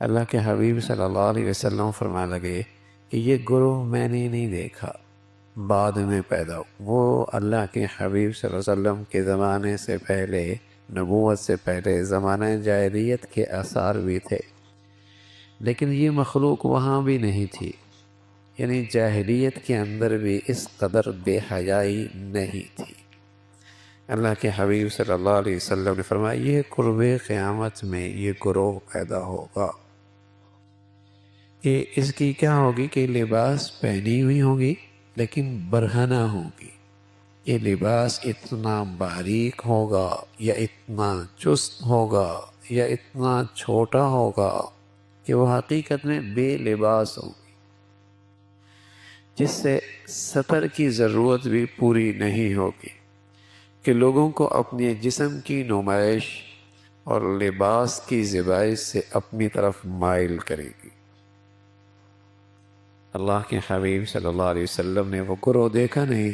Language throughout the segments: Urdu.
اللہ کے حبیب صلی اللہ علیہ وسلم فرمانے لگے کہ یہ گروہ میں نے نہیں دیکھا، بعد میں پیدا وہ اللہ کے حبیب صلی اللہ علیہ وسلم کے زمانے سے پہلے، نبوت سے پہلے زمانہ جاہلیت کے آثار بھی تھے، لیکن یہ مخلوق وہاں بھی نہیں تھی، یعنی جاہلیت کے اندر بھی اس قدر بے حیائی نہیں تھی۔ اللہ کے حبیب صلی اللہ علیہ وسلم نے فرمایا یہ قرب قیامت میں یہ گروہ پیدا ہوگا کہ اس کی کیا ہوگی کہ لباس پہنی ہوئی ہوگی لیکن برہنہ ہوگی، یہ لباس اتنا باریک ہوگا یا اتنا چست ہوگا یا اتنا چھوٹا ہوگا کہ وہ حقیقت میں بے لباس ہوگی، جس سے سطر کی ضرورت بھی پوری نہیں ہوگی، کہ لوگوں کو اپنے جسم کی نمائش اور لباس کی زیبائش سے اپنی طرف مائل کرے گی۔ اللہ کے حبیب صلی اللہ علیہ وسلم نے وہ گروہ دیکھا نہیں،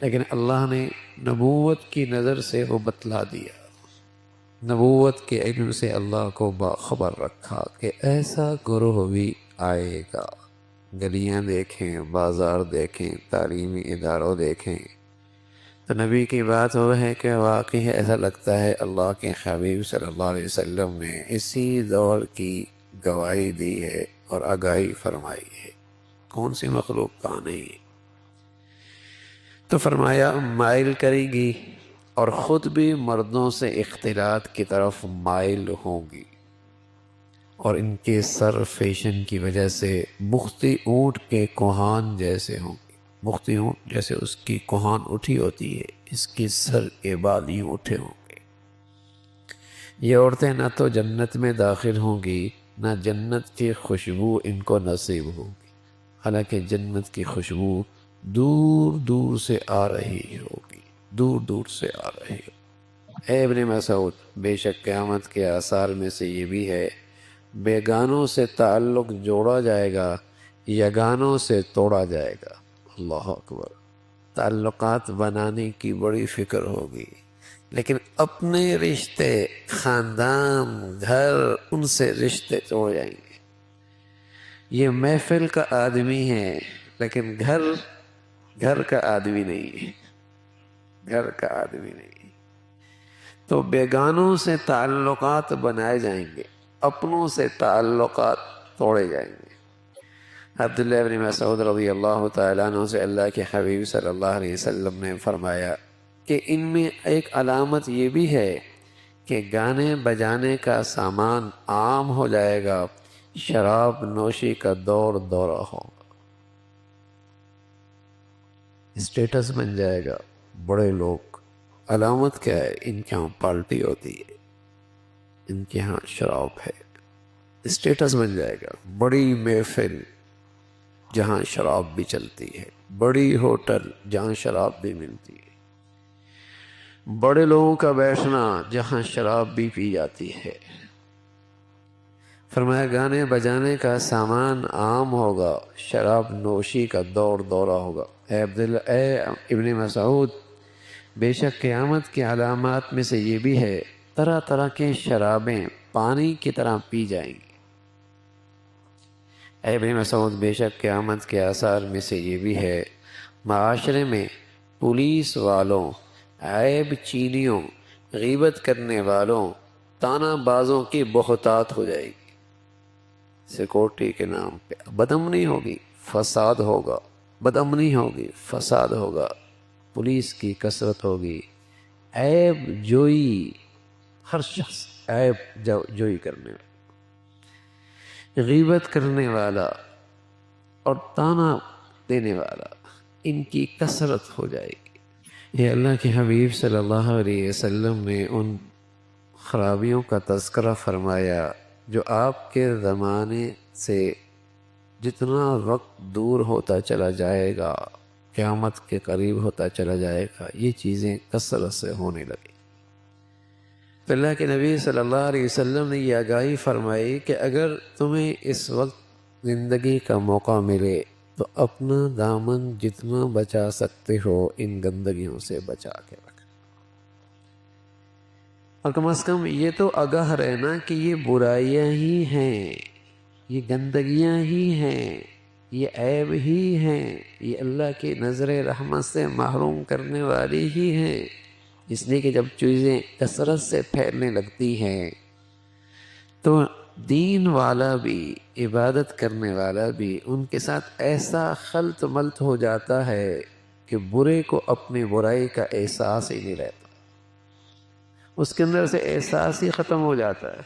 لیکن اللہ نے نبوت کی نظر سے وہ بتلا دیا، نبوت کے علم سے اللہ کو باخبر رکھا کہ ایسا گروہ بھی آئے گا۔ گلیاں دیکھیں، بازار دیکھیں، تعلیمی اداروں دیکھیں تو نبی کی بات وہ ہے کہ واقعی ایسا لگتا ہے اللہ کے حبیب صلی اللہ علیہ وسلم نے اسی دور کی گواہی دی ہے اور آگاہی فرمائی ہے۔ کون سی مخلوق کہاں نہیں ہے؟ تو فرمایا مائل کرے گی اور خود بھی مردوں سے اختلاط کی طرف مائل ہوں گی، اور ان کے سر فیشن کی وجہ سے مختی اونٹ کے کوہان جیسے ہوں گے۔ مختی اونٹ جیسے اس کی کوہان اٹھی ہوتی ہے، اس کی سر کے بال یوں اٹھے ہوں گے۔ یہ عورتیں نہ تو جنت میں داخل ہوں گی، نہ جنت کی خوشبو ان کو نصیب ہوگی، حالانکہ جنت کی خوشبو دور دور سے آ رہی ہوگی، دور دور سے آ رہی ہوگی۔ اے ابن مسعود، بے شک قیامت کے آثار میں سے یہ بھی ہے، بیگانوں سے تعلق جوڑا جائے گا، یگانوں سے توڑا جائے گا۔ اللہ اکبر۔ تعلقات بنانے کی بڑی فکر ہوگی، لیکن اپنے رشتے، خاندان، گھر، ان سے رشتے توڑ جائیں گے۔ یہ محفل کا آدمی ہے لیکن گھر کا آدمی نہیں ہے، گھر کا آدمی نہیں۔ تو بیگانوں سے تعلقات بنائے جائیں گے، اپنوں سے تعلقات توڑے جائیں گے۔ عبداللہ ابن مسعود رضی اللہ تعالیٰ عنہ سے اللہ کے حبیب صلی اللہ علیہ وسلم نے فرمایا کہ ان میں ایک علامت یہ بھی ہے کہ گانے بجانے کا سامان عام ہو جائے گا، شراب نوشی کا دور دورہ ہوگا، اسٹیٹس بن جائے گا، بڑے لوگ۔ علامت کیا ہے؟ ان کے ہاں پارٹی ہوتی ہے، ان کے ہاں شراب ہے، اسٹیٹس بن جائے گا، بڑی محفل جہاں شراب بھی چلتی ہے، بڑی ہوٹل جہاں شراب بھی ملتی ہے، بڑے لوگوں کا بیٹھنا جہاں شراب بھی پی جاتی ہے۔ فرمایا گانے بجانے کا سامان عام ہوگا، شراب نوشی کا دور دورہ ہوگا۔ اے ابن مسعود، بے شک قیامت کی علامات میں سے یہ بھی ہے، طرح طرح کے شرابیں پانی کی طرح پی جائیں گی۔ اے ابن مسعود، بے شک قیامت کے آثار میں سے یہ بھی ہے، معاشرے میں پولیس والوں، عیب چینیوں، غیبت کرنے والوں، تانا بازوں کی بہتات ہو جائے گی۔ سیکورٹی کے نام پہ بدامنی ہوگی، فساد ہوگا، بدامنی ہوگی، فساد ہوگا، پولیس کی کثرت ہوگی، عیب جوئی، ہر شخص عیب جوئی کرنے والا، غیبت کرنے والا اور تانا دینے والا، ان کی کثرت ہو جائے گی۔ یہ اللہ کے حبیب صلی اللہ علیہ وسلم نے ان خرابیوں کا تذکرہ فرمایا جو آپ کے زمانے سے جتنا وقت دور ہوتا چلا جائے گا، قیامت کے قریب ہوتا چلا جائے گا، یہ چیزیں کثرت سے ہونے لگیں۔ تو اللہ کے نبی صلی اللہ علیہ وسلم نے یہ آگاہی فرمائی کہ اگر تمہیں اس وقت زندگی کا موقع ملے تو اپنا دامن جتنا بچا سکتے ہو ان گندگیوں سے بچا کے رکھ۔ اور کم از کم یہ تو آگاہ رہنا کہ یہ برائیاں ہی ہیں، یہ گندگیاں ہی ہیں، یہ عیب ہی ہیں، یہ اللہ کی نظر رحمت سے محروم کرنے والی ہی ہیں، اس لیے کہ جب چیزیں کثرت سے پھیلنے لگتی ہیں تو دین والا بھی، عبادت کرنے والا بھی، ان کے ساتھ ایسا خلط ملط ہو جاتا ہے کہ برے کو اپنی برائی کا احساس ہی نہیں رہتا، اس کے اندر سے احساس ہی ختم ہو جاتا ہے۔